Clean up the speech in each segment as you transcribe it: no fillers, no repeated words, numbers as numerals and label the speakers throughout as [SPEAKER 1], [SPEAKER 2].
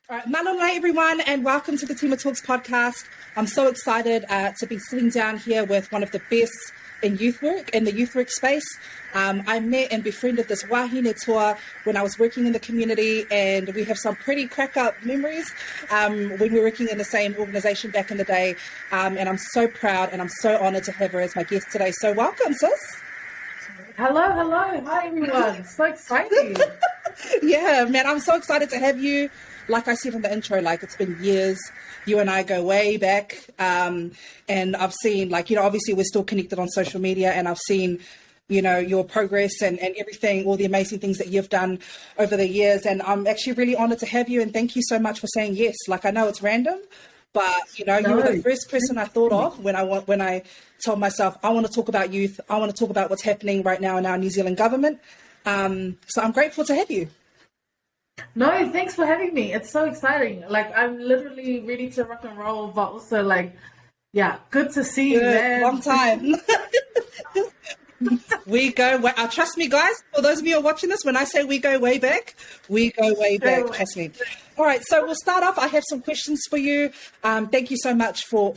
[SPEAKER 1] All right, malonga everyone, and welcome to the Tima Talks podcast. I'm so excited to be sitting down here with one of the best in the youth work space. I met and befriended this wahine tour when I was working in the community, and we have some pretty crack up memories when we were working in the same organisation back in the day. And I'm so proud and I'm so honoured to have her as my guest today. So welcome, sis.
[SPEAKER 2] Hello. Hi, everyone. So exciting.
[SPEAKER 1] Yeah, man, I'm so excited to have you. Like I said in the intro, like it's been years. You and I go way back. And I've seen, obviously we're still connected on social media, and I've seen, your progress and everything, all the amazing things that you've done over the years. And I'm actually really honored to have you. And thank you so much for saying yes. Like, I know it's random, but, you were the first person I thought of when I told myself, I want to talk about youth. I want to talk about what's happening right now in our New Zealand government. So I'm grateful to have you.
[SPEAKER 2] No, thanks for having me. It's so exciting. Like, I'm literally ready to rock and roll, but also good to see you, man.
[SPEAKER 1] Long time. We go, trust me, guys, for those of you who are watching this, when I say we go way back, we go way back, trust me. All right, so we'll start off. I have some questions for you. Thank you so much for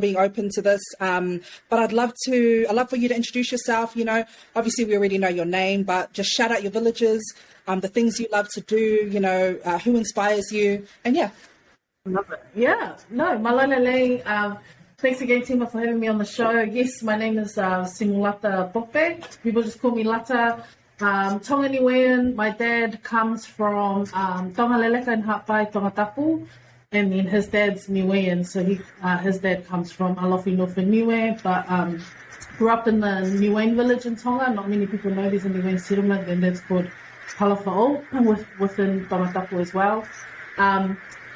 [SPEAKER 1] being open to this. But I'd love for you to introduce yourself. Obviously we already know your name, but just shout out your villages, the things you love to do, who inspires you, and yeah.
[SPEAKER 2] Love it. Yeah, no, malolele. Thanks again, Tima, for having me on the show. Yes, my name is Simulata Pope. People just call me Lata. Tongan Niuean. My dad comes from Tonga Leleka and Hapai, Tonga Tapu, and then his dad's Niuean. So his dad comes from Alofi Nofa Niue, but grew up in the Niuean village in Tonga. Not many people know there's a Niuean settlement, and that's called Palafa'o within Tonga Tapu as well.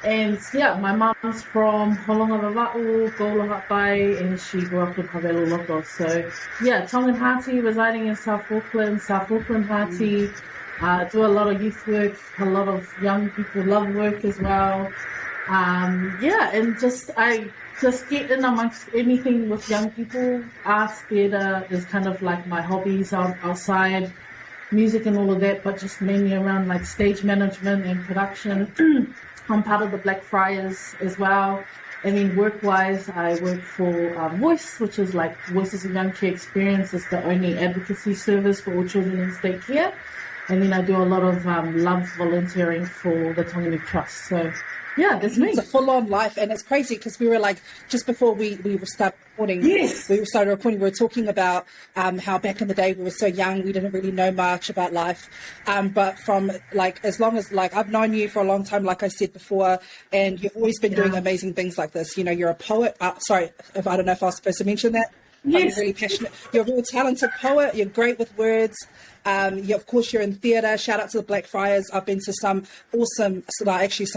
[SPEAKER 2] And yeah, my mom's from Holonga Vava'u, Gola Hapai, and she grew up in Havelu Loto. So yeah, Tongan Hati, residing in South Auckland Hati, do a lot of youth work, a lot of young people love work as well. And I just get in amongst anything with young people. Arts, theatre is kind of like my hobbies outside, music and all of that, but just mainly around like stage management and production. I'm part of the Black Friars as well. I mean, work-wise, I work for Voice, which is like Voices of Young Care Experience. It's the only advocacy service for all children in state care. And then I do a lot of love volunteering for the Tongan Youth Trust. So yeah, that's me.
[SPEAKER 1] It's a full-on life, and it's crazy because we were like, just before we started recording, we were talking about how back in the day we were so young, we didn't really know much about life. But from as long as I've known you for a long time, like I said before, and you've always been doing amazing things like this. You're a poet. Sorry, if I don't know if I was supposed to mention that. Yes. You're really passionate. You're a real talented poet. You're great with words. Of course, you're in theatre. Shout out to the Black Friars. I've been to some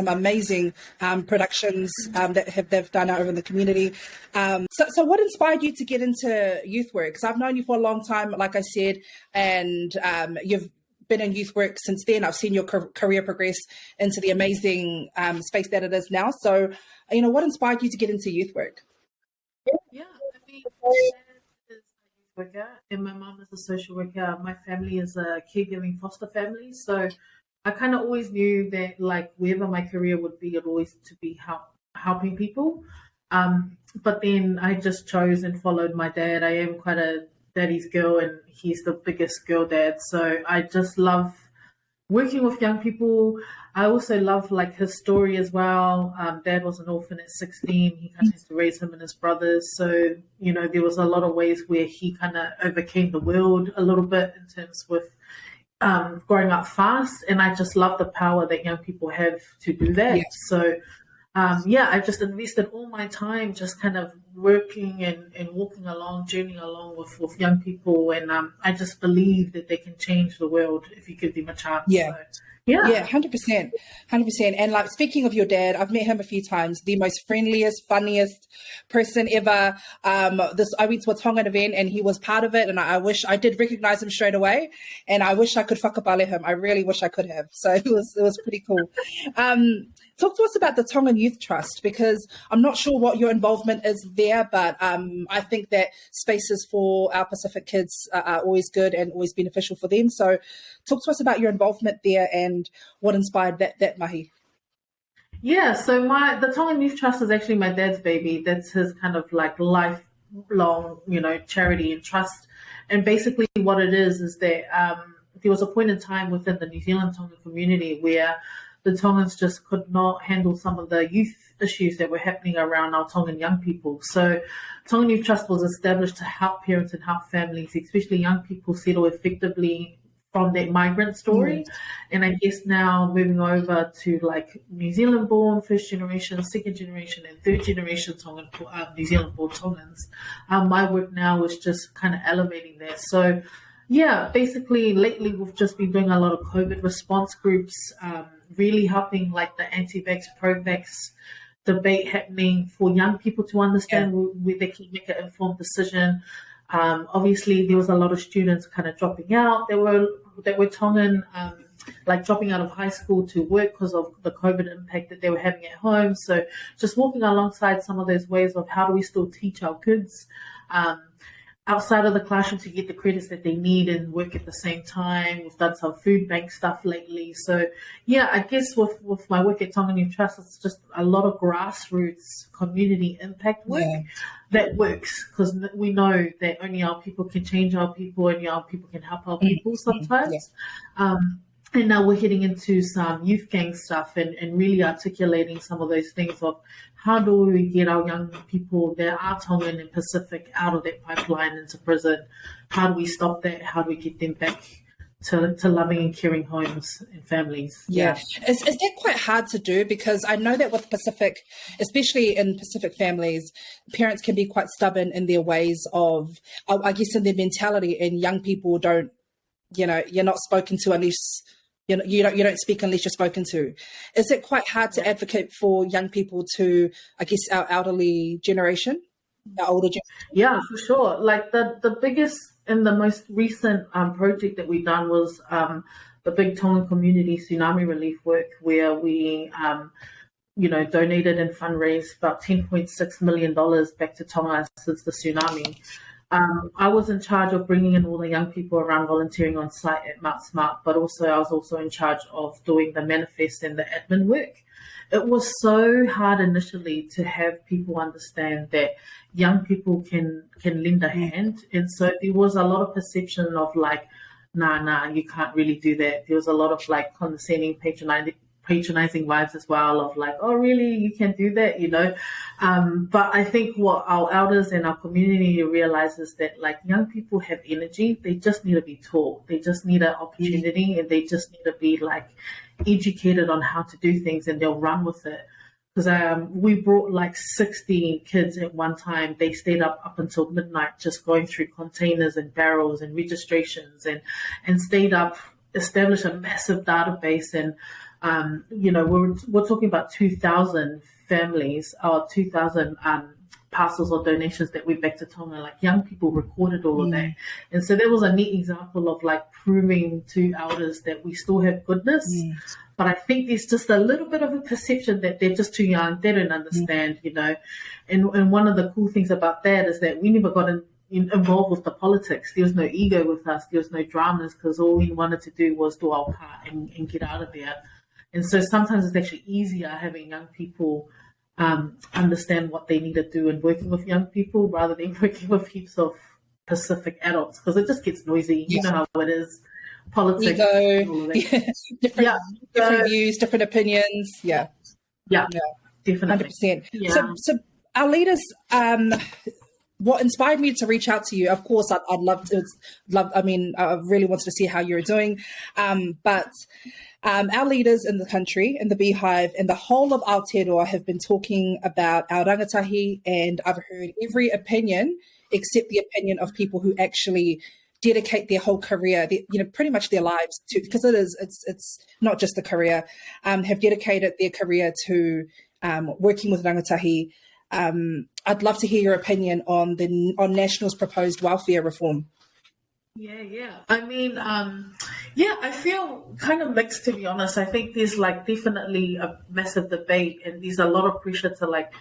[SPEAKER 1] amazing productions that they've done out over in the community. So what inspired you to get into youth work? Because I've known you for a long time, like I said, and you've been in youth work since then. I've seen your career progress into the amazing space that it is now. So, what inspired you to get into youth work?
[SPEAKER 2] Yeah. My dad is a youth worker and my mom is a social worker. My family is a caregiving foster family. So I kind of always knew that wherever my career would be, it always to be helping people. But then I just chose and followed my dad. I am quite a daddy's girl and he's the biggest girl dad. So I just love working with young people. I also love his story as well. Dad was an orphan at 16. He kind of had to raise him and his brothers. So, there was a lot of ways where he kind of overcame the world a little bit in terms with growing up fast. And I just love the power that young people have to do that. Yeah. So, I just invested all my time just kind of working and walking along, journeying along with young people. And I just believe that they can change the world if you give them a chance.
[SPEAKER 1] Yeah.
[SPEAKER 2] So,
[SPEAKER 1] yeah, 100%. And speaking of your dad, I've met him a few times. The most friendliest, funniest person ever. I went to a Tongan event and he was part of it, and I did recognize him straight away, and I wish I could whakapale him. I really wish I could have. So it was pretty cool. Talk to us about the Tongan Youth Trust, because I'm not sure what your involvement is there, but I think that spaces for our Pacific kids are always good and always beneficial for them. So talk to us about your involvement there and what inspired that mahi.
[SPEAKER 2] Yeah, so the Tongan Youth Trust is actually my dad's baby. That's his kind of like lifelong, charity and trust. And basically, what it is that there was a point in time within the New Zealand Tongan community where the Tongans just could not handle some of the youth issues that were happening around our Tongan young people. So, Tongan Youth Trust was established to help parents and help families, especially young people, settle effectively from that migrant story. And I guess now moving over to like New Zealand born, first generation, second generation, and third generation Tongan, New Zealand born Tongans. My work now is just kind of elevating that. So, yeah, basically lately we've just been doing a lot of COVID response groups, really helping like the anti-vax, pro-vax debate happening for young people to understand where they can make an informed decision. Obviously, there was a lot of students kind of dropping out. That were Tongan, like dropping out of high school to work because of the COVID impact that they were having at home. So just walking alongside some of those ways of how do we still teach our kids outside of the classroom to get the credits that they need and work at the same time. We've done some food bank stuff lately. So yeah, I guess with my work at Tongan Youth Trust, it's just a lot of grassroots community impact work that works, because we know that only our people can change our people, only our people can help our people sometimes. And now we're heading into some youth gang stuff and really articulating some of those things of how do we get our young people that are Tongan and Pacific out of that pipeline into prison? How do we stop that? How do we get them back to loving and caring homes and families?
[SPEAKER 1] Yeah. Is that quite hard to do? Because I know that with Pacific, especially in Pacific families, parents can be quite stubborn in their ways of, I guess, in their mentality, and young people don't, you're not spoken to unless you don't speak unless you're spoken to. Is it quite hard to advocate for young people to, I guess, our elderly generation, our older generation?
[SPEAKER 2] Yeah, for sure. Like the biggest and the most recent project that we've done was the big Tongan community tsunami relief work, where we donated and fundraised about $10.6 million back to Tonga since the tsunami. I was in charge of bringing in all the young people around volunteering on site at Mount Smart, but also I was also in charge of doing the manifest and the admin work. It was so hard initially to have people understand that young people can lend a hand. And so there was a lot of perception of like, nah, you can't really do that. There was a lot of like condescending, patronizing vibes as well of like, oh really, you can do that, but I think what our elders and our community realize is that like young people have energy. They just need to be taught. They just need an opportunity, and they just need to be like educated on how to do things, and they'll run with it. Because we brought like 60 kids at one time. They stayed up until midnight just going through containers and barrels and registrations and stayed up, established a massive database. And we're talking about 2,000 families or 2,000 parcels or donations that went back to Tonga. Like young people recorded all of that. And so that was a neat example of like proving to elders that we still have goodness. But I think there's just a little bit of a perception that they're just too young. They don't understand, And one of the cool things about that is that we never got involved with the politics. There was no ego with us. There was no dramas, because all we wanted to do was do our part and get out of there. And so sometimes it's actually easier having young people understand what they need to do and working with young people rather than working with heaps of Pacific adults, because it just gets noisy. You know how it is. Politics.
[SPEAKER 1] Ego. Different views, different opinions. Yeah,
[SPEAKER 2] definitely.
[SPEAKER 1] 100%.
[SPEAKER 2] Yeah.
[SPEAKER 1] So our leaders, what inspired me to reach out to you, of course, I'd love to, I really wanted to see how you're doing. But our leaders in the country, in the Beehive, and the whole of Aotearoa have been talking about our rangatahi, and I've heard every opinion except the opinion of people who actually dedicate their whole career, pretty much their lives to, because it's not just a career, have dedicated their career to working with rangatahi. I'd love to hear your opinion on National's proposed welfare reform.
[SPEAKER 2] Yeah. I mean, I feel kind of mixed, to be honest. I think there's like definitely a massive debate, and there's a lot of pressure to like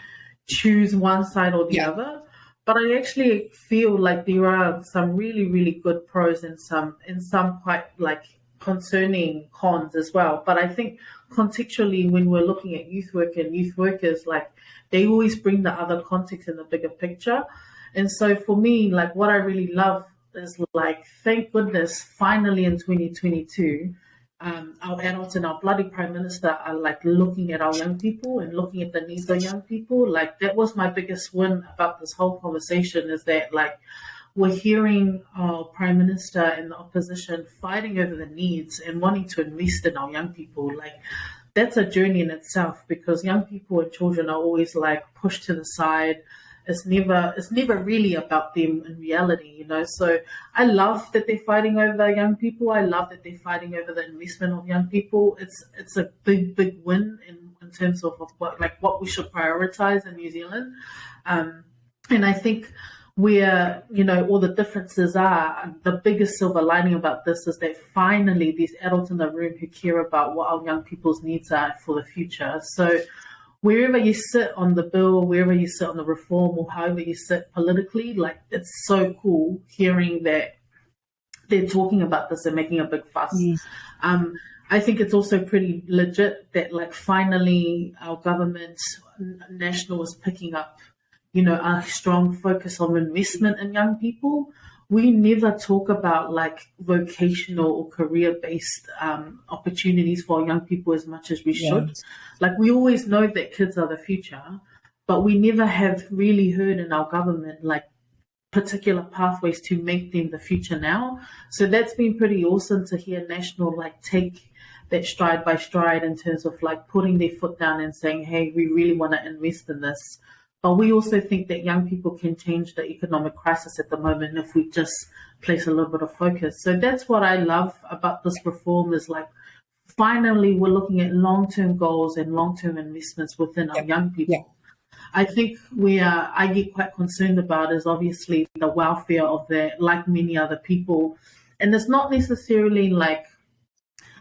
[SPEAKER 2] choose one side or the other. But I actually feel like there are some really, really good pros and some quite like concerning cons as well. But I think contextually, when we're looking at youth work and youth workers, like they always bring the other context in the bigger picture. And so for me, like what I really love is like, thank goodness, finally in 2022, our adults and our bloody prime minister are like looking at our young people and looking at the needs of young people. Like that was my biggest win about this whole conversation, is that like we're hearing our prime minister and the opposition fighting over the needs and wanting to invest in our young people. Like that's a journey in itself, because young people and children are always like pushed to the side. It's never really about them in reality, you know. So I love that they're fighting over young people. I love that they're fighting over the investment of young people. It's a big win in terms of what we should prioritize in New Zealand. And I think where, you know, all the differences are, the biggest silver lining about this is that finally these adults in the room who care about what our young people's needs are for the future. So wherever you sit on the bill, wherever you sit on the reform, or however you sit politically, like it's so cool hearing that they're talking about this and making a big fuss.
[SPEAKER 1] Yes.
[SPEAKER 2] I think it's also pretty legit that like finally our government national is picking up, you know, a strong focus on investment in young people. We never talk about like vocational or career-based opportunities for young people as much as we should. Like we always know that kids are the future, but we never have really heard in our government like particular pathways to make them the future now. So that's been pretty awesome to hear National like take that stride by stride in terms of like putting their foot down and saying, hey, we really want to invest in this. But we also think that young people can change the economic crisis at the moment if we just place a little bit of focus. So that's what I love about this reform, is like finally we're looking at long-term goals and long-term investments within our young people. I think where I get quite concerned about is obviously the welfare of like many other people. And it's not necessarily like,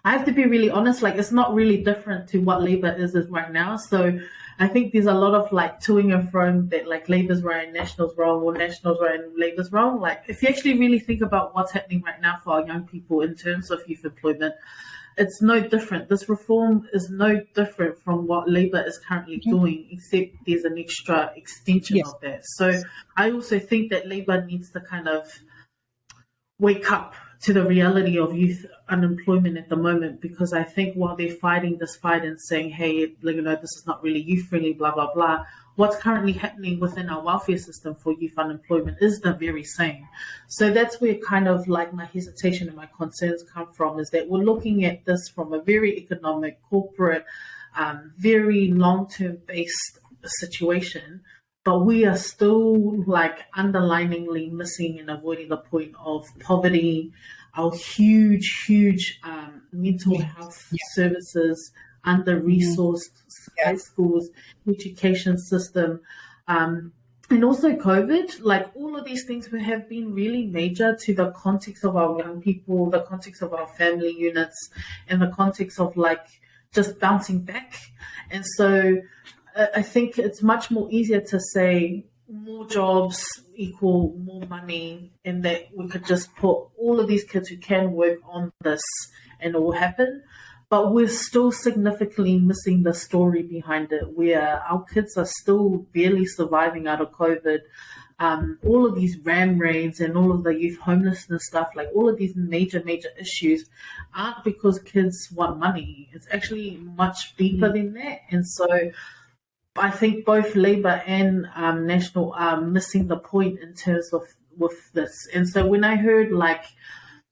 [SPEAKER 2] I have to be really honest, like it's not really different to what Labour is right now. So I think there's a lot of like toing and froing that like Labour's right, National's wrong, or National's right and Labour's wrong. Like if you actually really think about what's happening right now for our young people in terms of youth employment, it's no different. This reform is no different from what Labour is currently doing, except there's an extra extension of that. So I also think that Labour needs to kind of wake up to the reality of youth unemployment at the moment, because I think while they're fighting this fight and saying, hey, you know, this is not really youth friendly, blah, blah, blah, what's currently happening within our welfare system for youth unemployment is the very same. So that's where kind of like my hesitation and my concerns come from, is that we're looking at this from a very economic, corporate, very long-term based situation, but we are still like underliningly missing and avoiding the point of poverty, our huge mental health services, under-resourced schools, education system, and also COVID. Like all of these things have been really major to the context of our young people, the context of our family units, and the context of like just bouncing back. And so I think it's much more easier to say more jobs equal more money, and that we could just put all of these kids who can work on this and it will happen. But we're still significantly missing the story behind it, where our kids are still barely surviving out of COVID. All of these ram raids and all of the youth homelessness stuff, like all of these major issues aren't because kids want money. It's actually much deeper than that. And so I think both Labour and National are missing the point in terms of with this. And so when I heard like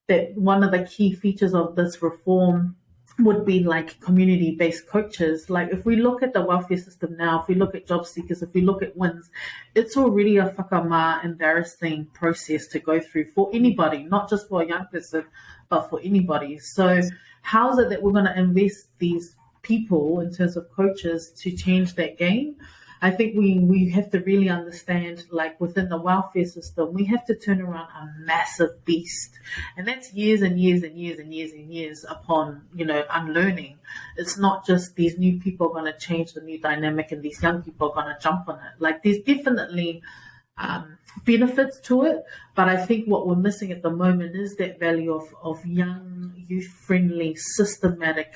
[SPEAKER 2] that one of the key features of this reform would be like community-based coaches, like if we look at the welfare system now, if we look at job seekers, if we look at wins, it's already a whakama embarrassing process to go through for anybody, not just for a young person, but for anybody. So how is it that we're going to invest these people in terms of coaches to change that game? I think we have to really understand, like within the welfare system, we have to turn around a massive beast, and that's years and years and years and years and years upon, you know, unlearning. It's not just these new people are going to change the new dynamic and these young people are going to jump on it. Like there's definitely benefits to it. But I think what we're missing at the moment is that value of young, youth-friendly, systematic,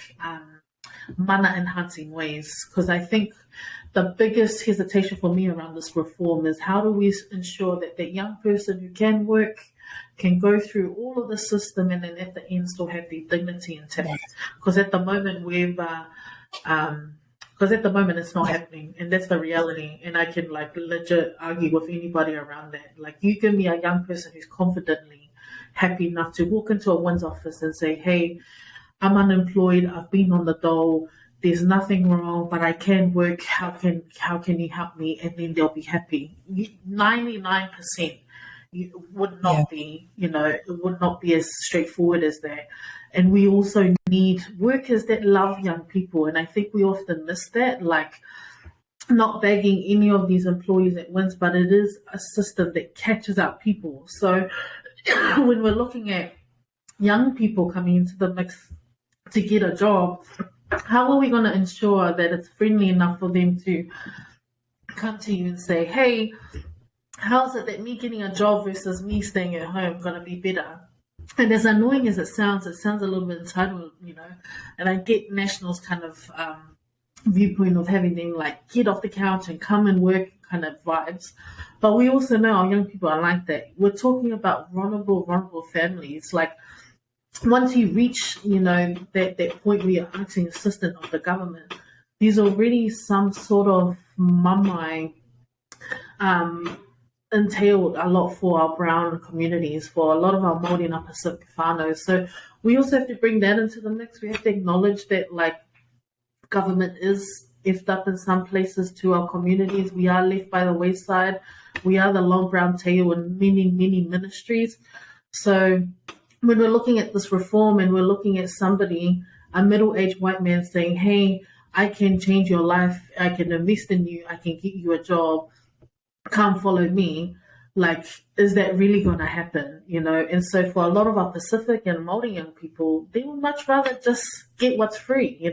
[SPEAKER 2] mana enhancing ways. Because I think the biggest hesitation for me around this reform is how do we ensure that that young person who can work can go through all of the system and then at the end still have their dignity intact. Because at the moment it's not happening, and that's the reality. And I can like legit argue with anybody around that. Like, you give me a young person who's confidently happy enough to walk into a WINS office and say, "Hey, I'm unemployed. I've been on the dole. There's nothing wrong, but I can work. How can you help me?" And then they'll be happy. 99% would not be, it would not be as straightforward as that. And we also need workers that love young people. And I think we often miss that, like not bagging any of these employees at WINS, but it is a system that catches up people. So when we're looking at young people coming into the mix to get a job, how are we going to ensure that it's friendly enough for them to come to you and say, "Hey, how's it that me getting a job versus me staying at home going to be better?" And as annoying as it sounds a little bit entitled, and I get National's kind of viewpoint of having them like get off the couch and come and work kind of vibes. But we also know our young people are like that. We're talking about vulnerable families. Like, once you reach, that point where you're asking assistance of the government, there's already some sort of mamai entailed a lot for our brown communities, for a lot of our Māori and our Pacific whānau. So we also have to bring that into the mix. We have to acknowledge that, like, government is effed up in some places to our communities. We are left by the wayside. We are the long brown tail in many, many ministries. So when we're looking at this reform and we're looking at somebody, a middle-aged white man saying, "Hey, I can change your life. I can invest in you. I can get you a job. Come follow me," like, is that really going to happen? And so for a lot of our Pacific and Māori young people, they would much rather just get what's free,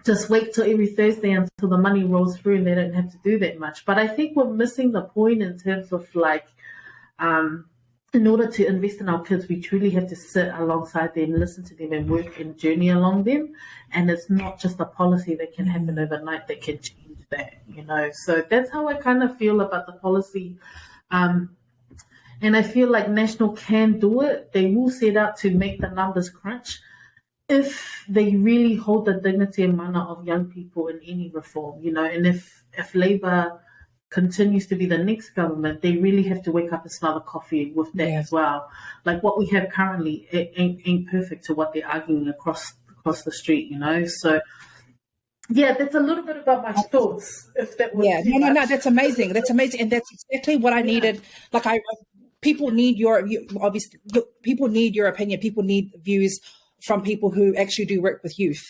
[SPEAKER 2] just wait till every Thursday until the money rolls through and they don't have to do that much. But I think we're missing the point in terms of like, in order to invest in our kids, we truly have to sit alongside them, listen to them and work and journey along them. And it's not just a policy that can happen overnight that can change that, So that's how I kind of feel about the policy. And I feel like National can do it. They will set out to make the numbers crunch if they really hold the dignity and mana of young people in any reform, and if Labour continues to be the next government, they really have to wake up and smell the coffee with that as well. Like, what we have currently, it ain't perfect to what they're arguing across the street, So yeah, that's a little bit about my thoughts. If that was
[SPEAKER 1] no, that's amazing. That's amazing, and that's exactly what I needed. Like, people need obviously people need your opinion. People need views from people who actually do work with youth.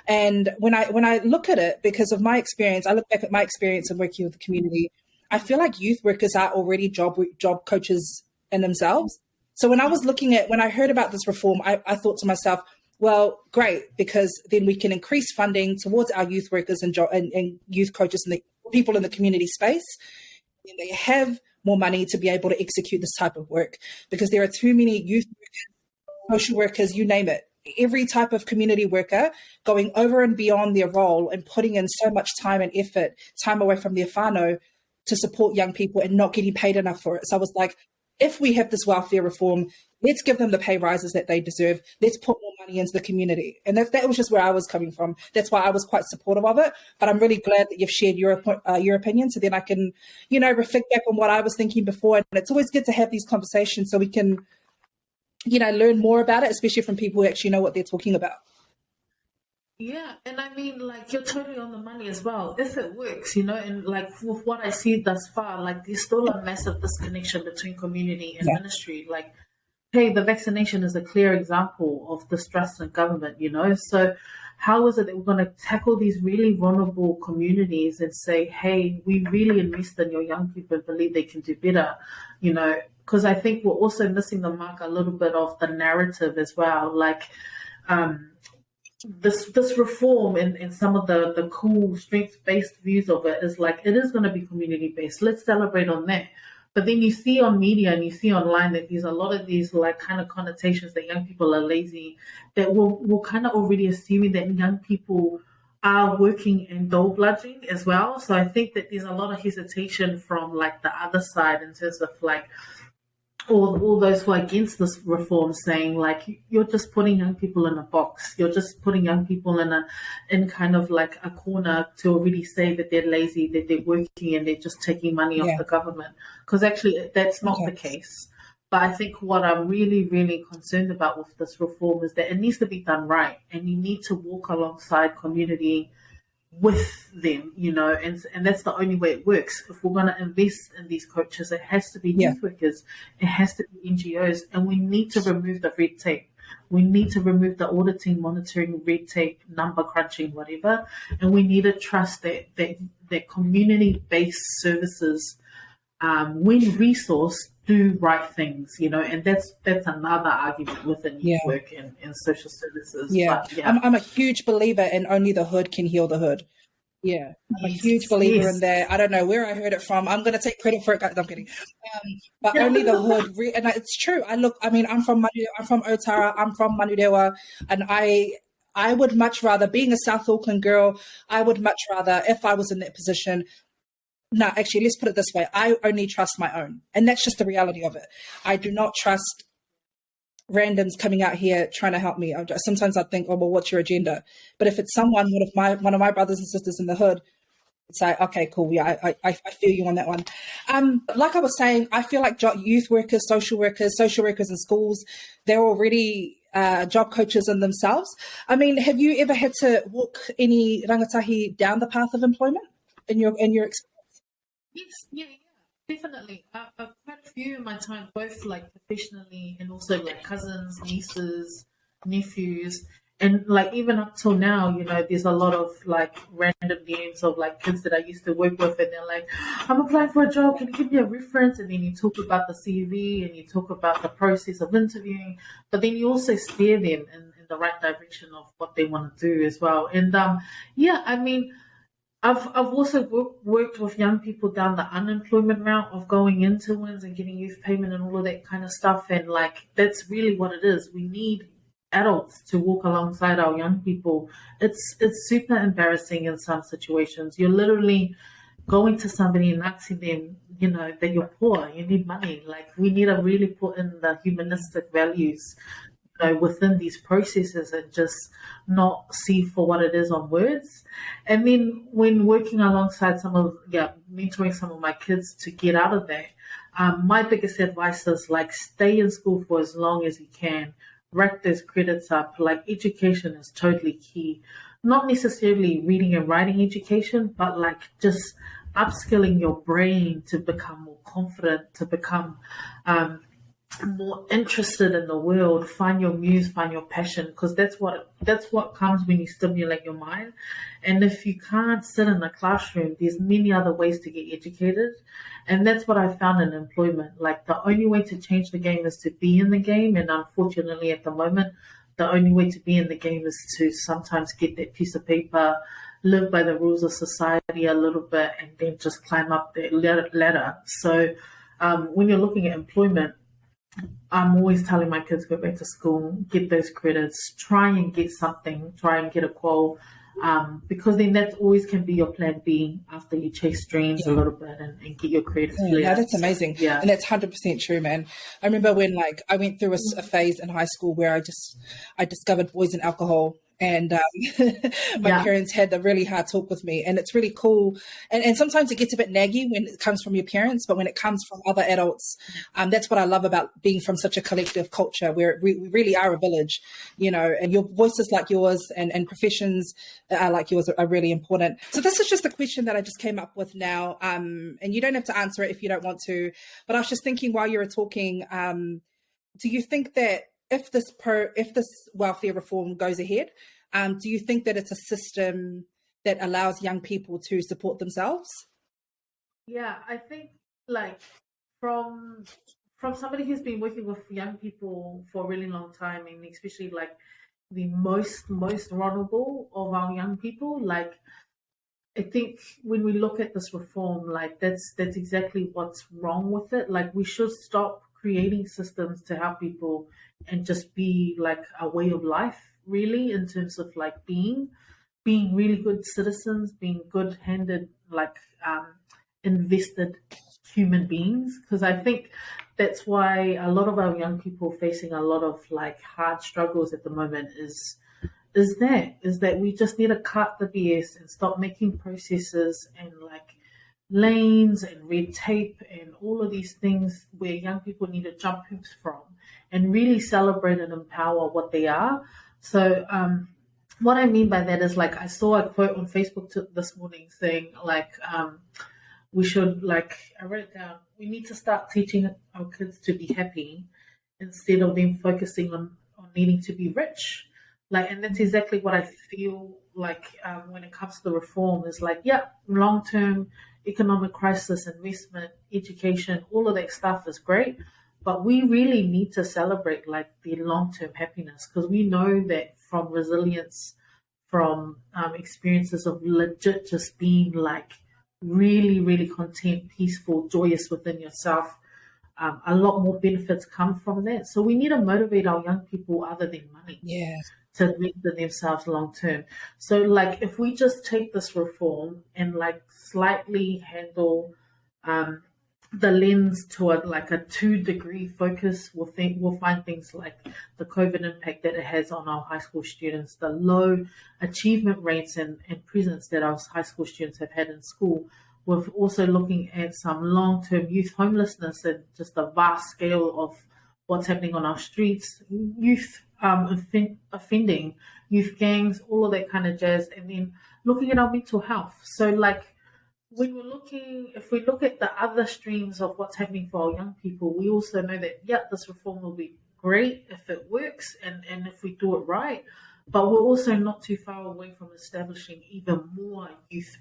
[SPEAKER 1] And when I look at it, because of my experience, I look back at my experience in working with the community, I feel like youth workers are already job coaches in themselves. So when I heard about this reform, I thought to myself, well, great, because then we can increase funding towards our youth workers and youth coaches and the people in the community space. And they have more money to be able to execute this type of work, because there are too many youth workers, social workers, you name it, every type of community worker going over and beyond their role and putting in so much time and effort, time away from their whānau to support young people and not getting paid enough for it. So I was like, if we have this welfare reform, let's give them the pay rises that they deserve. Let's put more money into the community. And that was just where I was coming from. That's why I was quite supportive of it. But I'm really glad that you've shared your opinion, so then I can, reflect back on what I was thinking before. And it's always good to have these conversations so we can, learn more about it, especially from people who actually know what they're talking about.
[SPEAKER 2] Yeah, and I mean, like, you're totally on the money as well. If it works, and like with what I see thus far, like, there's still a massive disconnection between community and ministry. Like, hey, the vaccination is a clear example of distrust in government, So how is it that we're going to tackle these really vulnerable communities and say, hey, we really invest in your young people and believe they can do better, Because I think we're also missing the mark a little bit of the narrative as well. Like, this reform and some of the cool strength-based views of it is like, it is going to be community-based. Let's celebrate on that. But then you see on media and you see online that there's a lot of these like kind of connotations that young people are lazy, that we're kind of already assuming that young people are working and dole bludging as well. So I think that there's a lot of hesitation from like the other side in terms of like all those who are against this reform, saying like, you're just putting young people in a box, you're just putting young people in kind of like a corner to already say that they're lazy, that they're working and they're just taking money off the government, because actually that's not the case. But I think what I'm really, really concerned about with this reform is that it needs to be done right, and you need to walk alongside community with them, and that's the only way it works. If we're going to invest in these coaches, it has to be youth workers, it has to be NGOs, and we need to remove the red tape. We need to remove the auditing, monitoring, red tape, number crunching, whatever, and we need to trust that community-based services, when resourced, do right things, and that's another argument within youth work and social services. But,
[SPEAKER 1] I'm a huge believer in only the hood can heal the hood. I'm a huge believer in that. I don't know where I heard it from. I'm going to take credit for it. I'm kidding. But only the hood, and it's true. I'm from Aotearoa, I'm from Manurewa, and I would much rather, being a South Auckland girl, I would much rather, if I was in that position. No, actually, let's put it this way. I only trust my own. And that's just the reality of it. I do not trust randoms coming out here trying to help me. Sometimes I think, oh, well, what's your agenda? But if it's one of my brothers and sisters in the hood, it's like, okay, cool. Yeah, I feel you on that one. Like I was saying, I feel like youth workers, social workers in schools, they're already job coaches in themselves. I mean, have you ever had to walk any rangatahi down the path of employment in your experience?
[SPEAKER 2] Yes, definitely. I've quite a few in my time, both like professionally and also like cousins, nieces, nephews, and like even up till now, there's a lot of like random DMs of like kids that I used to work with, and they're like, "I'm applying for a job. Can you give me a reference?" And then you talk about the CV and you talk about the process of interviewing, but then you also steer them in the right direction of what they want to do as well. And I've also worked with young people down the unemployment route of going into WINS and getting youth payment and all of that kind of stuff. And like, that's really what it is. We need adults to walk alongside our young people. It's super embarrassing in some situations. You're literally going to somebody and asking them, that you're poor, you need money. Like, we need to really put in the humanistic values within these processes and just not see for what it is on words. And then when working alongside mentoring some of my kids to get out of that, my biggest advice is like, stay in school for as long as you can, rack those credits up. Like, education is totally key. Not necessarily reading and writing education, but like just upskilling your brain to become more confident, to become more interested in the world, find your muse, find your passion, because that's what comes when you stimulate your mind. And if you can't sit in a classroom, there's many other ways to get educated. And that's what I found in employment. Like, the only way to change the game is to be in the game. And unfortunately, at the moment, the only way to be in the game is to sometimes get that piece of paper, live by the rules of society a little bit, and then just climb up that ladder. So when you're looking at employment, I'm always telling my kids, go back to school, get those credits, try and get something, try and get a qual, because then that always can be your plan B after you chase dreams a little bit and get your credits.
[SPEAKER 1] Yeah, that's amazing. Yeah. And that's 100% true, man. I remember when I went through a phase in high school where I discovered boys and alcohol. And my parents had a really hard talk with me, and it's really cool. And sometimes it gets a bit naggy when it comes from your parents, but when it comes from other adults, that's what I love about being from such a collective culture where we really are a village, and your voices like yours and professions like yours are really important. So this is just a question that I just came up with now, and you don't have to answer it if you don't want to, but I was just thinking while you were talking, do you think that if this welfare reform goes ahead, do you think that it's a system that allows young people to support themselves?
[SPEAKER 2] Yeah, I think like from somebody who's been working with young people for a really long time, and especially like the most vulnerable of our young people. Like, I think when we look at this reform, like that's exactly what's wrong with it. Like, we should stop creating systems to help people and just be like a way of life, really, in terms of like being really good citizens, being good-handed, like invested human beings. Because I think that's why a lot of our young people facing a lot of like hard struggles at the moment is that we just need to cut the BS and stop making processes and like lanes and red tape and all of these things where young people need to jump hoops from, and really celebrate and empower what they are. So what I mean by that is, like, I saw a quote on Facebook this morning saying like we should, like, I wrote it down, we need to start teaching our kids to be happy instead of them focusing on needing to be rich. Like, and that's exactly what I feel like when it comes to the reform is like, yeah, long-term economic crisis, investment, education, all of that stuff is great. But we really need to celebrate like the long-term happiness, because we know that from resilience, from experiences of legit just being like really, really content, peaceful, joyous within yourself, a lot more benefits come from that. So we need to motivate our young people other than money.
[SPEAKER 1] Yeah.
[SPEAKER 2] To invest in themselves long term. So like if we just take this reform and like slightly handle the lens to like a 2-degree focus, we'll find things like the COVID impact that it has on our high school students, the low achievement rates and presence that our high school students have had in school. We're also looking at some long-term youth homelessness and just the vast scale of what's happening on our streets, youth offending, youth gangs, all of that kind of jazz, and then looking at our mental health. So like if we look at the other streams of what's happening for our young people, we also know that, yeah, this reform will be great if it works and if we do it right, but we're also not too far away from establishing even more youth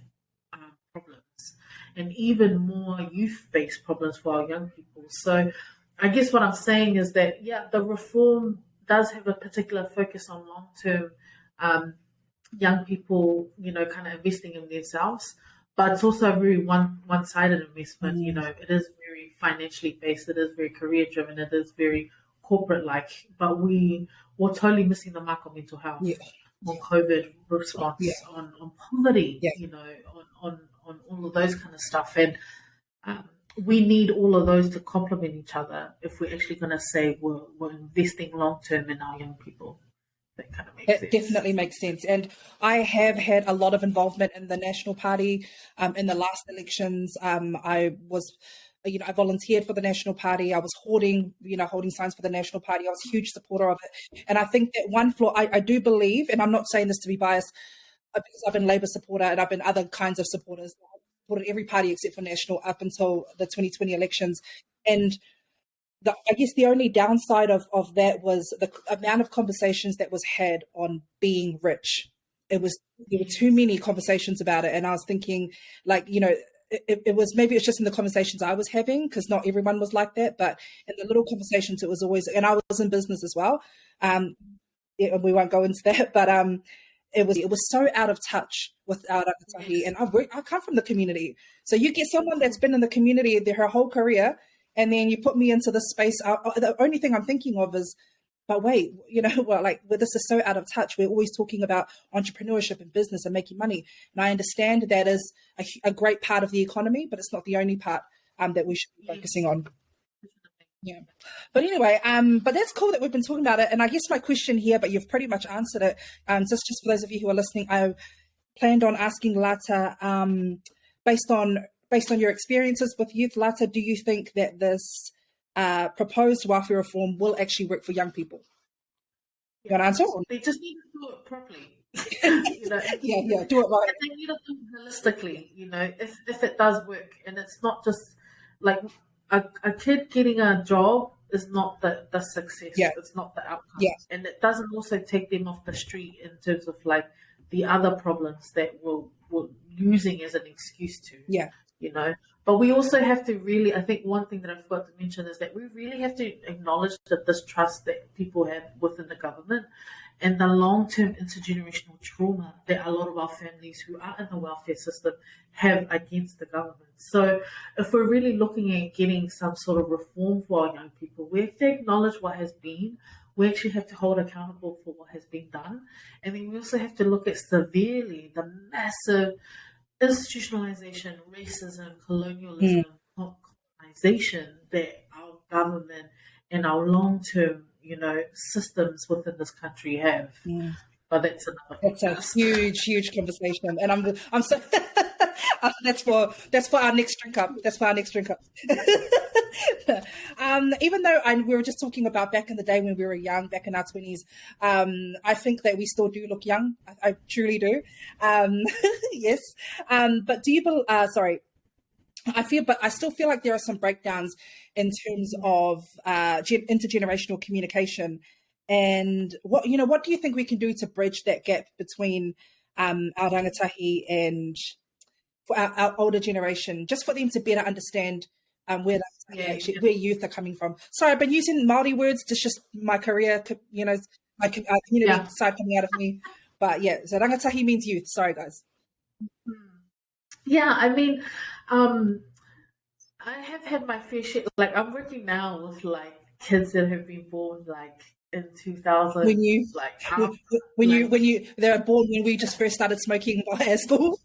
[SPEAKER 2] problems and even more youth-based problems for our young people. So I guess what I'm saying is that, yeah, the reform does have a particular focus on long-term young people, kind of investing in themselves, but it's also a very one-sided investment. It is very financially based, it is very career-driven, it is very corporate-like, but we're totally missing the mark on mental health, on COVID response, on poverty, on all of those kind of stuff. And we need all of those to complement each other if we're actually going to say we're investing long term in our young people. That kind of makes sense.
[SPEAKER 1] Definitely makes sense. And I have had a lot of involvement in the National Party. In the last elections, I was, I volunteered for the National Party. I was holding signs for the National Party. I was a huge supporter of it. And I think that one flaw, I do believe, and I'm not saying this to be biased, because I've been Labour supporter and I've been other kinds of supporters. I've supported every party except for National up until the 2020 elections. And I guess the only downside of that was the amount of conversations that was had on being rich. There were too many conversations about it. And I was thinking, like, it was, maybe it's just in the conversations I was having, because not everyone was like that. But in the little conversations, it was always, and I was in business as well. We won't go into that, but it was so out of touch with our rangatahi. And I come from the community. So you get someone that's been in the community their whole career, and then you put me into this space. The only thing I'm thinking of is, but wait, this is so out of touch. We're always talking about entrepreneurship and business and making money. And I understand that is a great part of the economy, but it's not the only part that we should be focusing on. Yeah. But anyway, but that's cool that we've been talking about it. And I guess my question here, but you've pretty much answered it. Just for those of you who are listening, I planned on asking Lata, based on your experiences with youth, Lata, do you think that this proposed welfare reform will actually work for young people? You want to answer?
[SPEAKER 2] They just need to do it properly.
[SPEAKER 1] Do it right.
[SPEAKER 2] They need to do it holistically. If it does work, and it's not just like a kid getting a job is not the success.
[SPEAKER 1] Yeah.
[SPEAKER 2] It's not the outcome.
[SPEAKER 1] Yeah.
[SPEAKER 2] And it doesn't also take them off the street in terms of like the other problems that we're using as an excuse to.
[SPEAKER 1] Yeah.
[SPEAKER 2] But we also have to really, I think one thing that I forgot to mention is that we really have to acknowledge that this trust that people have within the government, and the long-term intergenerational trauma that a lot of our families who are in the welfare system have against the government. So if we're really looking at getting some sort of reform for our young people, we have to acknowledge what has been. We actually have to hold accountable for what has been done. And then we also have to look at severely the massive institutionalization, racism, colonialism, colonization that our government and our long-term, systems within this country have. But that's another podcast.
[SPEAKER 1] That's a huge conversation, and I'm so that's for our next drink up. That's for our next drink up. Even though we were just talking about back in the day when we were young, back in our 20s, I think that we still do look young. I truly do. Yes. But do you sorry. But I still feel like there are some breakdowns in terms of intergenerational communication. And what do you think we can do to bridge that gap between our rangatahi and for our older generation, just for them to better understand where youth are coming from? Sorry, I've been using Māori words. It's just my career, my community side coming out of me. But yeah, so rangatahi means youth. Sorry, guys.
[SPEAKER 2] Yeah, I mean, I have had my fair share. Like, I'm working now with like kids that have been born like in 2000.
[SPEAKER 1] They were born when we just first started smoking at school.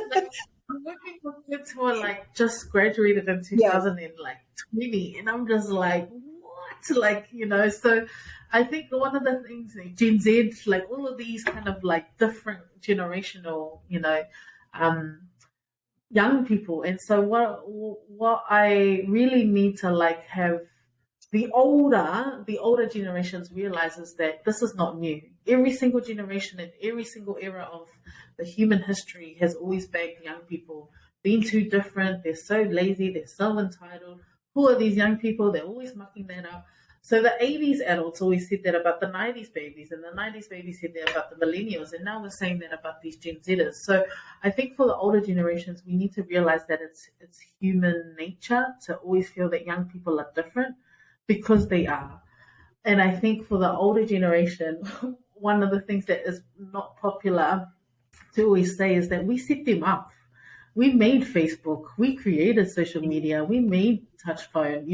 [SPEAKER 2] Like, I'm working with kids who are like just graduated in 2020, and I'm just like, what? Like, so I think one of the things, Gen Z, like all of these kind of like different generational, young people. And so what I really need to like have the older generations realizes that this is not new. Every single generation and every single era of the human history has always begged young people, being too different, they're so lazy, they're so entitled. Who are these young people? They're always mucking that up. So the 80s adults always said that about the 90s babies, and the 90s babies said that about the millennials, and now we're saying that about these Gen Zers. So I think for the older generations, we need to realize that it's human nature to always feel that young people are different, because they are. And I think for the older generation, one of the things that is not popular to always say is that we set them up. We made Facebook, we created social media, we made touch phone,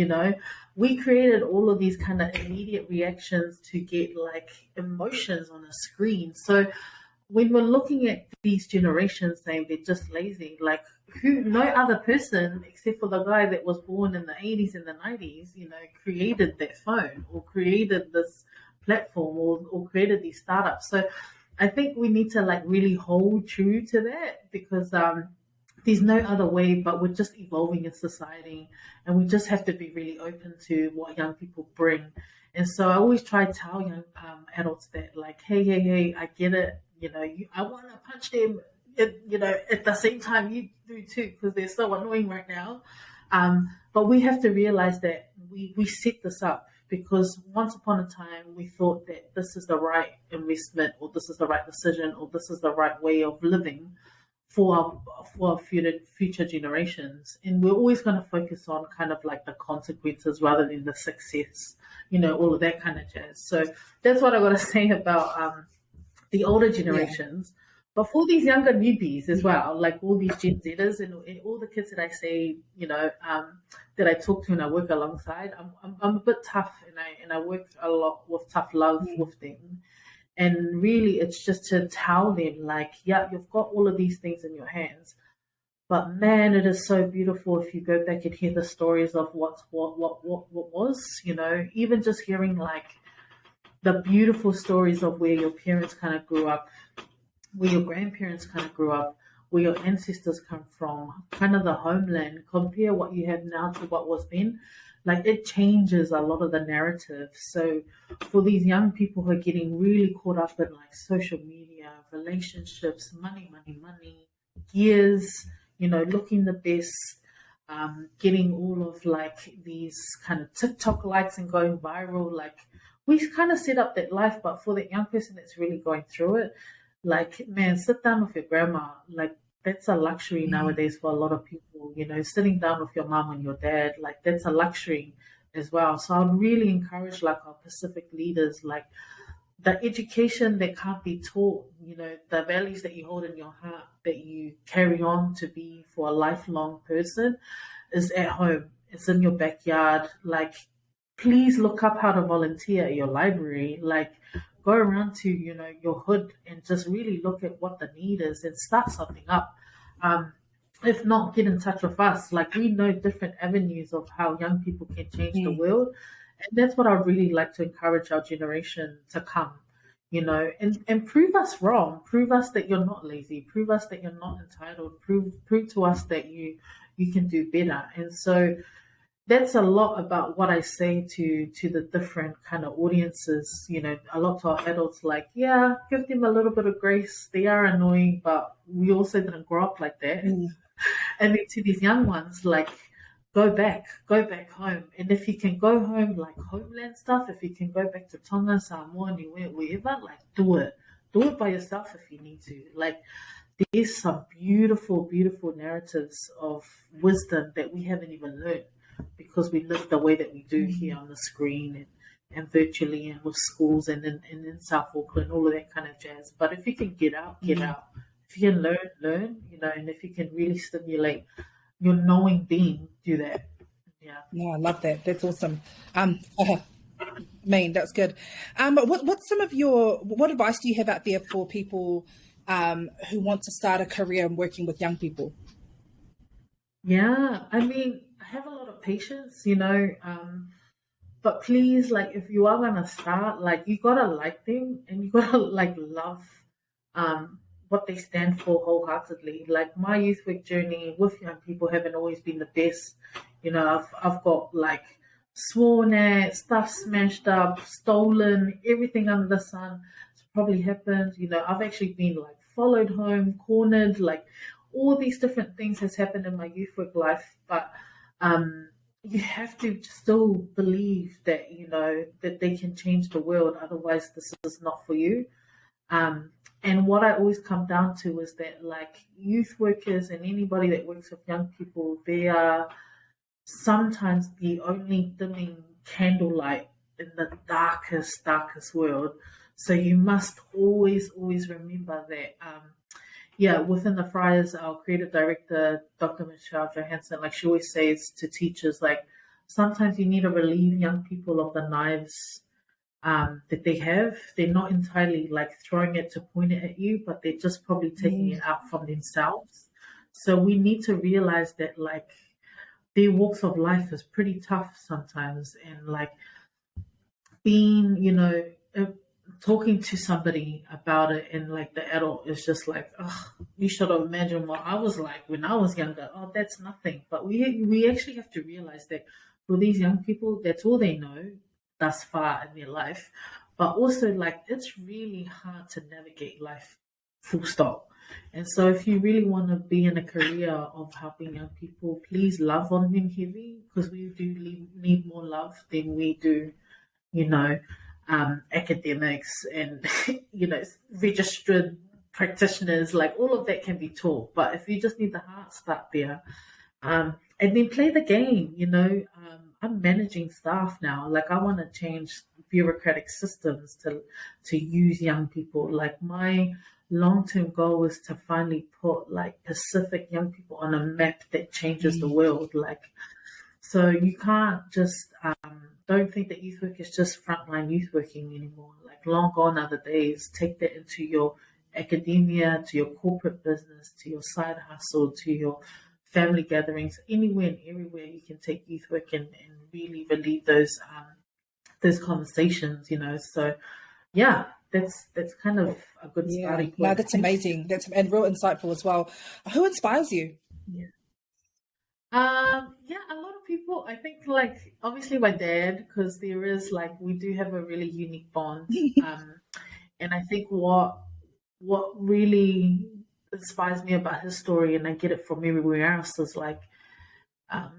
[SPEAKER 2] we created all of these kind of immediate reactions to get like emotions on a screen. So when we're looking at these generations saying they're just lazy, like no other person except for the guy that was born in the 80s and the 90s, created that phone or created this platform or created these startups. So I think we need to like really hold true to that, because there's no other way, but we're just evolving in society, and we just have to be really open to what young people bring. And so I always try to tell young adults that, like, hey, I get it. I want to punch them, at the same time you do too, because they're so annoying right now. But we have to realize that we set this up because once upon a time we thought that this is the right investment, or this is the right decision, or this is the right way of living for our future generations. And we're always going to focus on kind of like the consequences rather than the success, all of that kind of jazz. So that's what I got to say about the older generations. Yeah. But for these younger newbies as well, like all these Gen Zers and all the kids that I say, that I talk to and I work alongside, I'm a bit tough, and I work a lot with tough love with them. And really, it's just to tell them, like, yeah, you've got all of these things in your hands, but man, it is so beautiful if you go back and hear the stories of what was, even just hearing like the beautiful stories of where your parents kind of grew up, where your grandparents kind of grew up, where your ancestors come from, kind of the homeland. Compare what you have now to what was then. Like, it changes a lot of the narrative. So for these young people who are getting really caught up in like social media, relationships, money, gears, looking the best, getting all of like these kind of TikTok likes and going viral, like we kind of set up that life. But for the young person that's really going through it, like, man, sit down with your grandma. Like, that's a luxury nowadays for a lot of people, sitting down with your mom and your dad, like that's a luxury as well. So I'd really encourage like our Pacific leaders, like the education that can't be taught, the values that you hold in your heart that you carry on to be for a lifelong person is at home. It's in your backyard. Like, please look up how to volunteer at your library. Like, go around to, your hood and just really look at what the need is and start something up. If not, get in touch with us. Like, we know different avenues of how young people can change the world. And that's what I really like to encourage our generation to come, and prove us wrong. Prove us that you're not lazy. Prove us that you're not entitled. Prove to us that you can do better. And so that's a lot about what I say to the different kind of audiences. A lot of our adults give them a little bit of grace. They are annoying, but we also didn't grow up like that. And then to these young ones, go back home. And if you can go home, homeland stuff, if you can go back to Tongan, Samoa, Niue, wherever, do it. Do it by yourself if you need to. There's some beautiful, beautiful narratives of wisdom that we haven't even learned because we live the way that we do here on the screen and virtually and with schools and in South Auckland, all of that kind of jazz. But if you can get out, get out. If you can learn, and if you can really stimulate your knowing being, do that. Yeah.
[SPEAKER 1] No, I love that. That's awesome. That's good. What's what advice do you have out there for people who want to start a career in working with young people?
[SPEAKER 2] Yeah, I have a lot of patience, but please, if you are gonna start, you gotta like them and you gotta love what they stand for wholeheartedly. My youth work journey with young people haven't always been the best. I've got sworn at, stuff smashed up, stolen, everything under the sun. It's probably happened. I've actually been followed home, cornered, all these different things has happened in my youth work life. But you have to still believe that, that they can change the world. Otherwise, this is not for you. And what I always come down to is that youth workers and anybody that works with young people, they are sometimes the only dimming candlelight in the darkest, darkest world. So you must always, always remember that, within the Friars, our creative director, Dr. Michelle Johansson, she always says to teachers, sometimes you need to relieve young people of the knives that they have. They're not entirely throwing it to point it at you, but they're just probably taking it out from themselves. So we need to realize that their walks of life is pretty tough sometimes, and being talking to somebody about it, and the adult is just oh, you should have imagined what I was like when I was younger. Oh, that's nothing. But we actually have to realize that for these young people, that's all they know thus far in their life. But also it's really hard to navigate life, full stop. And so if you really want to be in a career of helping young people, please love on them heavy, because we do need more love than we do, academics and, registered practitioners. All of that can be taught. But if you just need the heart, start there. And then play the game, I'm managing staff now. I want to change bureaucratic systems to use young people. My long-term goal is to finally put Pacific young people on a map that changes the world. So you can't just don't think that youth work is just frontline youth working anymore. Long gone are the days. Take that into your academia, to your corporate business, to your side hustle, to your family gatherings, anywhere and everywhere you can take youth work and really relieve those conversations, So yeah, that's kind of a good starting point.
[SPEAKER 1] No, that's amazing. And real insightful as well. Who inspires you?
[SPEAKER 2] A lot of people. I think obviously my dad, because there is we do have a really unique bond. And I think what really inspires me about his story, and I get it from everywhere else, is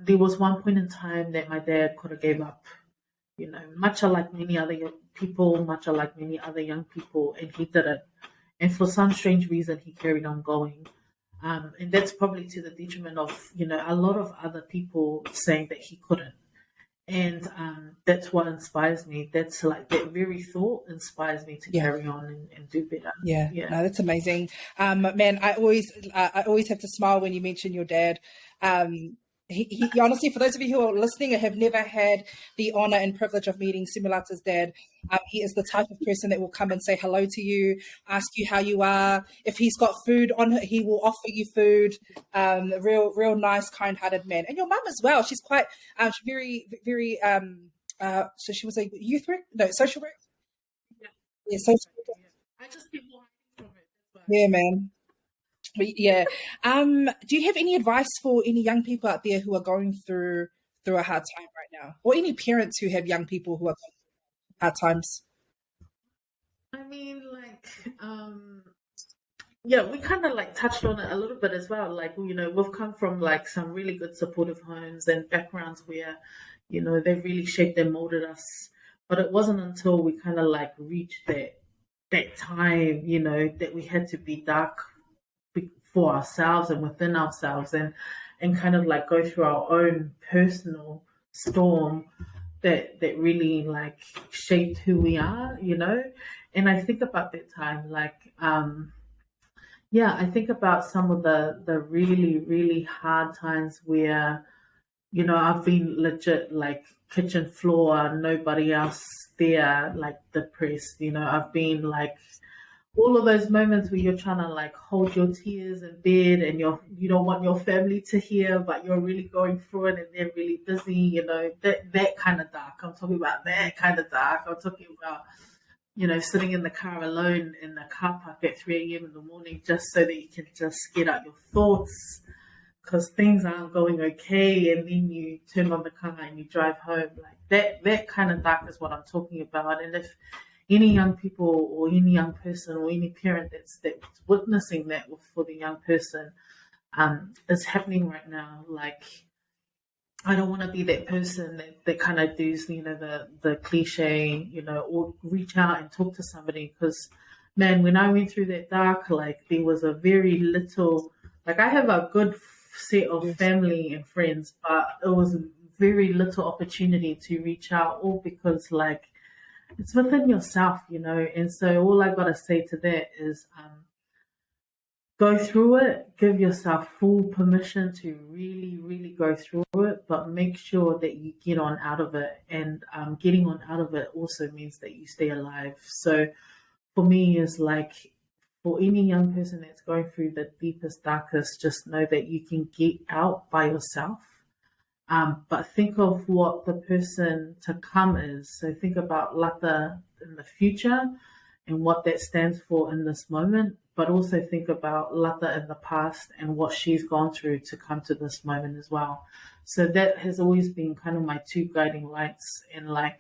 [SPEAKER 2] there was one point in time that my dad could have gave up, much like many other people, much like many other young people, and he didn't. And for some strange reason, he carried on going. And that's probably to the detriment of, a lot of other people saying that he couldn't. And that's what inspires me. That's like that very thought inspires me to
[SPEAKER 1] Yeah.
[SPEAKER 2] carry on and do better.
[SPEAKER 1] Yeah, no, that's amazing. Man, I always have to smile when you mention your dad. He honestly, for those of you who are listening and have never had the honor and privilege of meeting Simulata's dad, he is the type of person that will come and say hello to you, ask you how you are. If he's got food on her, he will offer you food. Real nice, kind-hearted man. And your mum as well. She's quite, she's very. So she was a youth work, no, social work. Yeah, social work.
[SPEAKER 2] I just keep learning from it.
[SPEAKER 1] Yeah, man. But yeah. Do you have any advice for any young people out there who are going through a hard time right now, or any parents who have young people who are going through hard times?
[SPEAKER 2] I mean, like, yeah, we kind of like touched on it a little bit as well. Like, we've come from like some really good supportive homes and backgrounds where, they've really shaped and molded us. But it wasn't until we kind of like reached that time, that we had to be dark for ourselves and within ourselves and kind of like go through our own personal storm that really like shaped who we are. And I think about that time, like, I think about some of the really, really hard times where, I've been legit like kitchen floor, nobody else there, like depressed. I've been like all of those moments where you're trying to like hold your tears in bed and you don't want your family to hear, but you're really going through it and they're really busy. That kind of dark. I'm talking about that kind of dark. I'm talking about sitting in the car alone in the car park at 3 a.m. in the morning just so that you can just get out your thoughts because things aren't going okay, and then you turn on the car and you drive home. Like that kind of dark is what I'm talking about. And if any young people or any young person or any parent that's witnessing that for the young person is happening right now, like, I don't want to be that person that kind of does, the cliche, or reach out and talk to somebody. Because, man, when I went through that dark, like, there was a very little, like, I have a good set of family and friends, but it was very little opportunity to reach out, all because, like, it's within yourself, And so all I got to say to that is, go through it, give yourself full permission to really, really go through it, but make sure that you get on out of it. And getting on out of it also means that you stay alive. So for me, is like, for any young person that's going through the deepest, darkest, just know that you can get out by yourself. But think of what the person to come is. So think about Lata in the future and what that stands for in this moment, but also think about Lata in the past and what she's gone through to come to this moment as well. So that has always been kind of my two guiding lights. And like,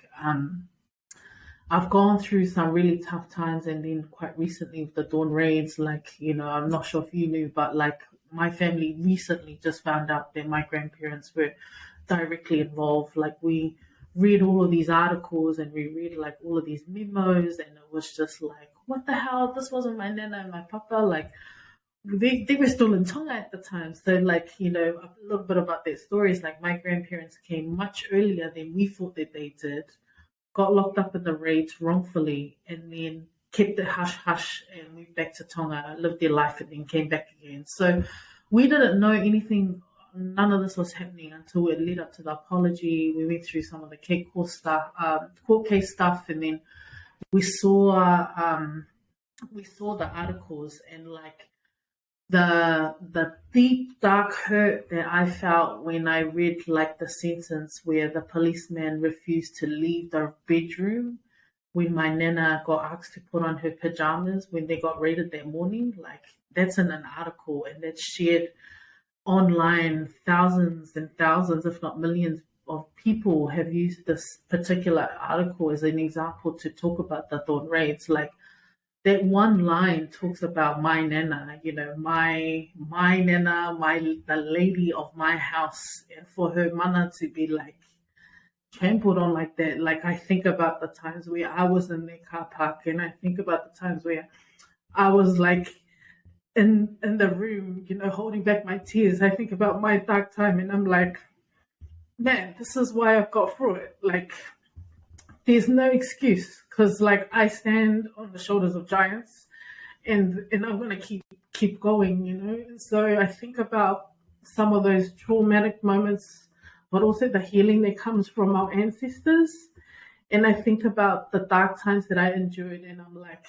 [SPEAKER 2] I've gone through some really tough times, and then quite recently with the dawn raids, like, I'm not sure if you knew, but like, my family recently just found out that my grandparents were directly involved. Like, we read all of these articles and we read like all of these memos, and it was just like, what the hell? This wasn't my nana and my papa. Like, they were still in Tonga at the time. So like, a little bit about their stories. Like, my grandparents came much earlier than we thought that they did, got locked up in the raids wrongfully, and then kept it hush hush and moved back to Tonga, lived their life, and then came back again. So we didn't know anything. None of this was happening until it led up to the apology. We went through some of the court case stuff, and then we saw the articles, and like, the deep dark hurt that I felt when I read like the sentence where the policeman refused to leave the bedroom when my nana got asked to put on her pajamas when they got raided that morning. Like, that's in an article, and that's shared online. Thousands and thousands, if not millions of people have used this particular article as an example to talk about the dawn raids. Like, that one line talks about my nana, my nana, the lady of my house, and for her mana to be like trampled on like that. Like, I think about the times where I was in the car park, and I think about the times where I was like in the room, holding back my tears. I think about my dark time, and I'm like, man, this is why I've got through it. Like, there's no excuse, because like I stand on the shoulders of giants, and I'm gonna keep going, you know. So I think about some of those traumatic moments, but also the healing that comes from our ancestors. And I think about the dark times that I endured, and I'm like,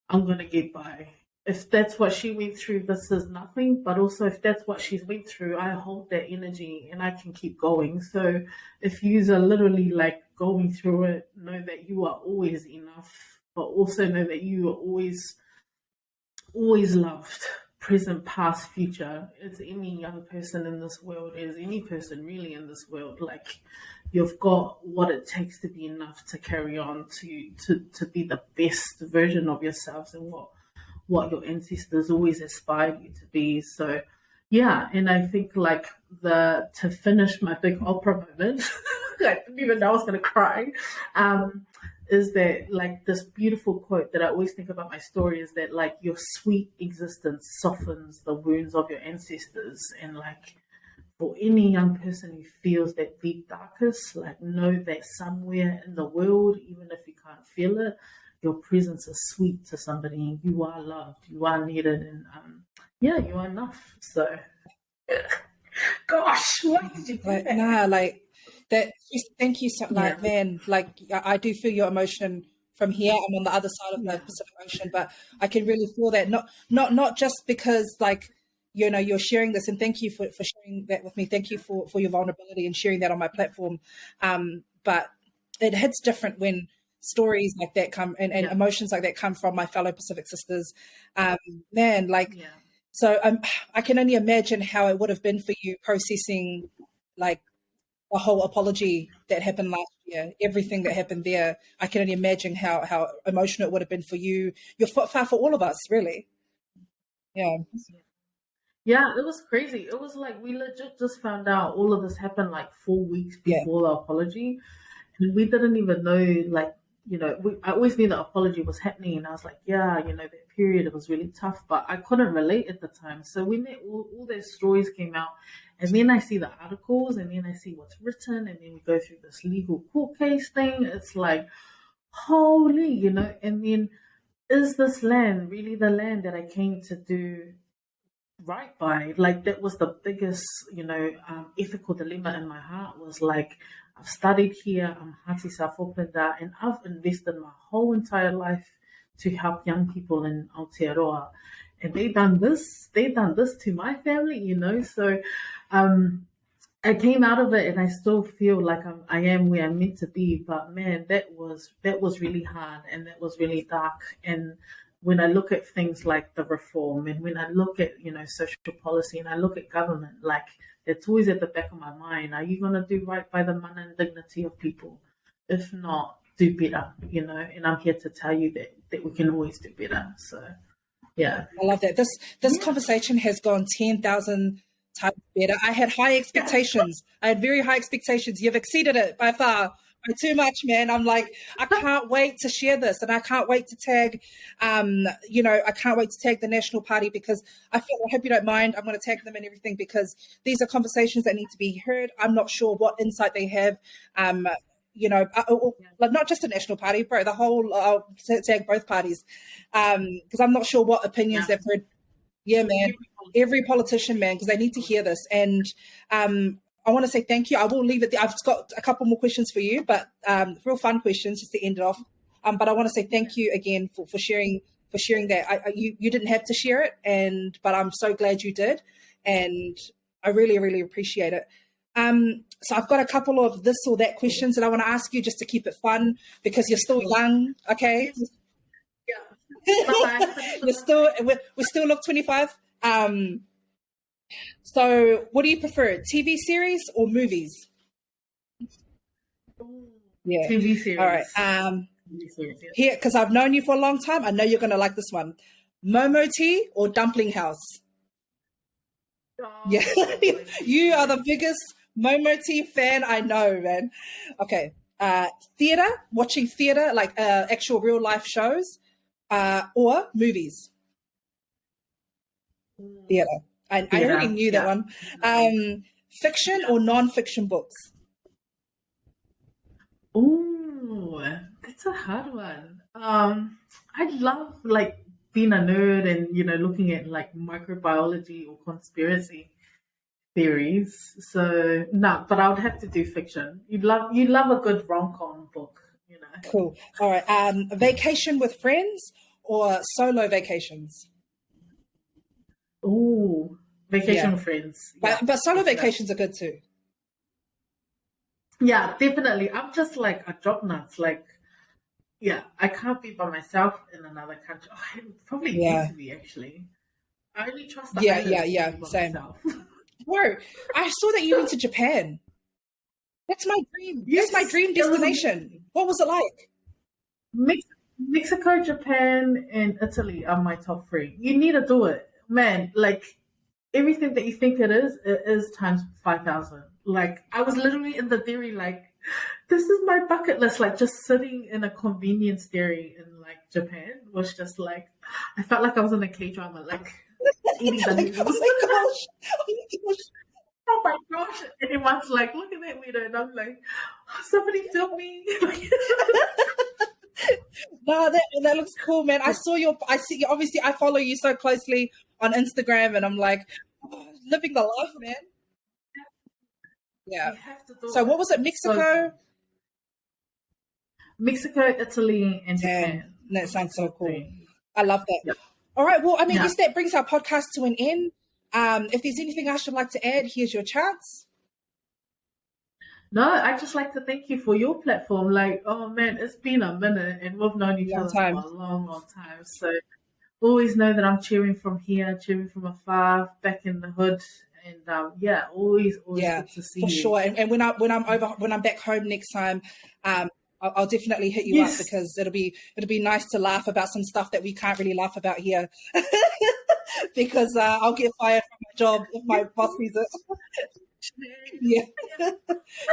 [SPEAKER 2] I'm gonna get by. If that's what she went through, this is nothing. But also, if that's what she's went through, I hold that energy and I can keep going. So if you are literally like going through it, know that you are always enough, but also know that you are always loved, present, past, future. As any young person in this world, as any person really in this world, like, you've got what it takes to be enough to carry on, to be the best version of yourselves, and what your ancestors always aspired you to be. So yeah, and I think like to finish my big opera moment, I didn't even know I was gonna cry. Is that like this beautiful quote that I always think about my story, is that like your sweet existence softens the wounds of your ancestors. And like, for any young person who feels that deep darkest, like, know that somewhere in the world, even if you can't feel it, your presence is sweet to somebody. You are loved, you are needed, and yeah, you are enough. So gosh, why did you do
[SPEAKER 1] Like,
[SPEAKER 2] that?
[SPEAKER 1] nah, like that. Thank you so, like,
[SPEAKER 2] Yeah.
[SPEAKER 1] man, like I do feel your emotion from here. I'm on the other side of the
[SPEAKER 2] Yeah.
[SPEAKER 1] Pacific Ocean, but I can really feel that. Not just because, like, you know, you're sharing this, and thank you for sharing that with me. Thank you for your vulnerability and sharing that on my platform. But it hits different when stories like that come, and
[SPEAKER 2] Yeah.
[SPEAKER 1] emotions like that come from my fellow Pacific sisters. Man, like,
[SPEAKER 2] Yeah.
[SPEAKER 1] so I can only imagine how it would have been for you processing, like, the whole apology that happened last year, everything that happened there. I can only imagine how emotional it would have been for you. You're far for all of us, really. Yeah.
[SPEAKER 2] Yeah, it was crazy. It was like we legit just found out all of this happened like 4 weeks
[SPEAKER 1] Yeah.
[SPEAKER 2] before the apology. And we didn't even know, like, you know, I always knew the apology was happening. And I was like, yeah, you know, that period, it was really tough, but I couldn't relate at the time. So when all those stories came out, and then I see the articles, and then I see what's written, and then we go through this legal court case thing, it's like, holy, you know. And then, is this land really the land that I came to do right by? Like, that was the biggest, you know, ethical dilemma in my heart. Was like, I've studied here, I'm Hati Safopenda, and I've invested my whole entire life to help young people in Aotearoa, and they done this to my family, you know. So I came out of it, and I still feel like I am where I'm meant to be. But man, that was really hard, and that was really dark. And when I look at things like the reform, and when I look at, you know, social policy, and I look at government, like, it's always at the back of my mind. Are you going to do right by the mana and dignity of people? If not, do better, you know. And I'm here to tell you that we can always do better. So yeah.
[SPEAKER 1] I love that. This conversation has gone 10,000 times better. I had high expectations. I had very high expectations. You've exceeded it by far, by too much, man. I'm like, I can't wait to share this, and I can't wait to tag, you know, I can't wait to tag the National Party, because I hope you don't mind. I'm going to tag them and everything, because these are conversations that need to be heard. I'm not sure what insight they have. You know, like, not just the National Party, bro, the whole, tag both parties, because I'm not sure what opinions they've heard. Yeah, man, every politician, man, because they need to hear this. And I want to say thank you. I will leave it there. I've got a couple more questions for you, but real fun questions just to end it off. But I want to say thank you again for sharing that. You didn't have to share it, but I'm so glad you did, and I really, really appreciate it. So I've got a couple of this or that questions that I want to ask you, just to keep it fun, because you're still young, okay?
[SPEAKER 2] Bye-bye.
[SPEAKER 1] we still look 25. So what do you prefer, TV series or movies? Yeah.
[SPEAKER 2] TV series.
[SPEAKER 1] All right.
[SPEAKER 2] TV series, yeah.
[SPEAKER 1] Here, because I've known you for a long time, I know you're going to like this one. Momo tea or dumpling house?
[SPEAKER 2] Oh,
[SPEAKER 1] Yeah. You are the biggest Momo tea fan I know, man. Okay. Theater, watching theater, like actual real life shows, or movies? Theater. I already knew that one. fiction or non-fiction books?
[SPEAKER 2] Ooh, that's a hard one. I love like being a nerd and looking at like microbiology or conspiracy theories. So no, but I would have to do fiction. You love a good rom-com book.
[SPEAKER 1] Cool. All right. Vacation with friends or solo vacations?
[SPEAKER 2] Ooh, vacation
[SPEAKER 1] Yeah.
[SPEAKER 2] with friends. Yeah,
[SPEAKER 1] But solo
[SPEAKER 2] definitely.
[SPEAKER 1] vacations are good too.
[SPEAKER 2] Yeah, definitely. I'm just like a job nuts. Like, yeah, I can't be by myself in another country. Oh, I probably need
[SPEAKER 1] Yeah.
[SPEAKER 2] to be actually. I only trust the
[SPEAKER 1] Yeah.
[SPEAKER 2] islands to be by
[SPEAKER 1] Same.
[SPEAKER 2] myself.
[SPEAKER 1] Whoa, I saw that you went to Japan. That's my dream. That's my
[SPEAKER 2] Yes,
[SPEAKER 1] dream
[SPEAKER 2] it was
[SPEAKER 1] destination. What was it like?
[SPEAKER 2] Mex- Mexico, Japan, and Italy are my top three. You need to do it, man. Like everything that you think it is times 5,000. Like I was literally in the dairy, like this is my bucket list. Like just sitting in a convenience dairy in like Japan was just like I felt like I was in a K drama, like eating the
[SPEAKER 1] Like, oh
[SPEAKER 2] noodles.
[SPEAKER 1] my gosh. Oh my gosh.
[SPEAKER 2] Oh my gosh! And everyone's like, look at that window, and I'm like, oh, somebody film me.
[SPEAKER 1] No, that looks cool, man. I see, obviously, I follow you so closely on Instagram, and I'm like, oh, living the life, man. Yeah.
[SPEAKER 2] You have to do
[SPEAKER 1] So,
[SPEAKER 2] it.
[SPEAKER 1] what was it?
[SPEAKER 2] It's so
[SPEAKER 1] Mexico?
[SPEAKER 2] good. Mexico, Italy, and
[SPEAKER 1] Damn,
[SPEAKER 2] Japan.
[SPEAKER 1] that sounds so
[SPEAKER 2] Top
[SPEAKER 1] cool.
[SPEAKER 2] three.
[SPEAKER 1] I love that.
[SPEAKER 2] Yeah.
[SPEAKER 1] All right. Well, I
[SPEAKER 2] Yeah.
[SPEAKER 1] guess that brings our podcast to an end. If there's anything else you'd like to add, here's your chance.
[SPEAKER 2] No, I just like to thank you for your platform. Like, oh man, it's been a minute and we've known each
[SPEAKER 1] Long
[SPEAKER 2] other
[SPEAKER 1] time.
[SPEAKER 2] for a long, long time. So always know that I'm cheering from here, cheering from afar, back in the hood. And yeah, always
[SPEAKER 1] Yeah,
[SPEAKER 2] good to see
[SPEAKER 1] for
[SPEAKER 2] you.
[SPEAKER 1] sure. And when I'm back home next time, I'll definitely hit you up
[SPEAKER 2] Yes.
[SPEAKER 1] because it'll be nice to laugh about some stuff that we can't really laugh about here. Because I'll get fired from my job if my boss sees it. Yeah.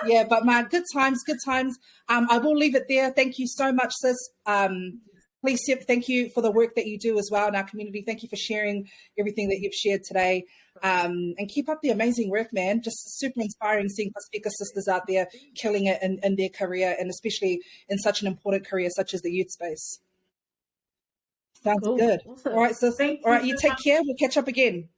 [SPEAKER 1] Yeah, but man, good times. I will leave it there. Thank you so much, sis. Please, thank you for the work that you do as well in our community. Thank you for sharing everything that you've shared today. And keep up the amazing work, man. Just super inspiring seeing Pacifica sisters out there killing it in their career, and especially in such an important career such as the youth space. Sounds
[SPEAKER 2] Cool.
[SPEAKER 1] good.
[SPEAKER 2] Awesome.
[SPEAKER 1] All right, sis.
[SPEAKER 2] Thank
[SPEAKER 1] All right, you
[SPEAKER 2] so
[SPEAKER 1] take
[SPEAKER 2] much.
[SPEAKER 1] care. We'll catch up again.